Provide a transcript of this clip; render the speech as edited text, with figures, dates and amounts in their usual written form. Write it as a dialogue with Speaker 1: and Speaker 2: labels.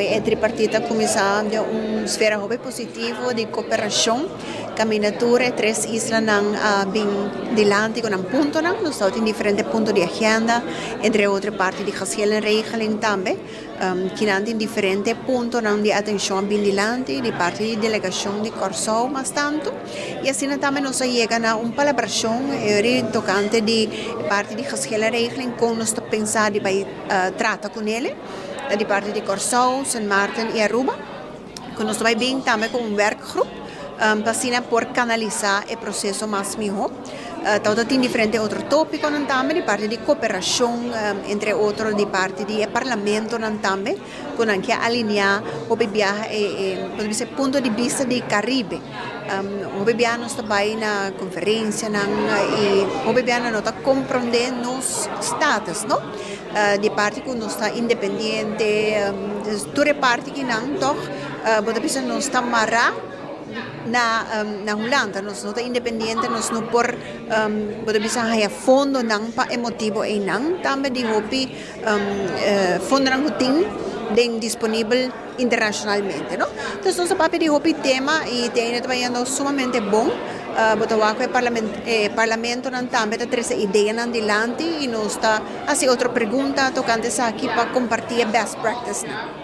Speaker 1: a tripartita começando uma esfera positiva de cooperação, caminatura, três islas bem delante com um ponto, nós estamos em diferentes pontos de agenda, entre outras partes de regeling também, que em diferentes pontos de atenção bem delante, de parte de delegação de Corsol, mas tanto, e assim também nós chegamos a uma palabração tocante de parte de regeling, como nós pensamos de tratar com ele, de parte de Corsol, San Martin e Aruba, que nós vai bem também com werkgroep, para por canalizar o processo mais melhor. Todo tem diferentes outros tópicos também, de parte de cooperação, entre outros de parte do parlamento também, com que alinhar o ponto de vista do Caribe. O nós também na conferência e o nós está compreendendo os estados, não? De parte que nós está independente, toda parte que não, então, nós está mará na Holanda, nós não independente, nós não por fundo não para emotivo e não também de hopi fundo não tem disponível internacionalmente, não? Então nós papo de hopi tema e tem trabalhando sumamente bom. Botawaco parlamento não também está trazendo ideia não delante e nós está assim outra pergunta tocante aqui para compartilhar best practice.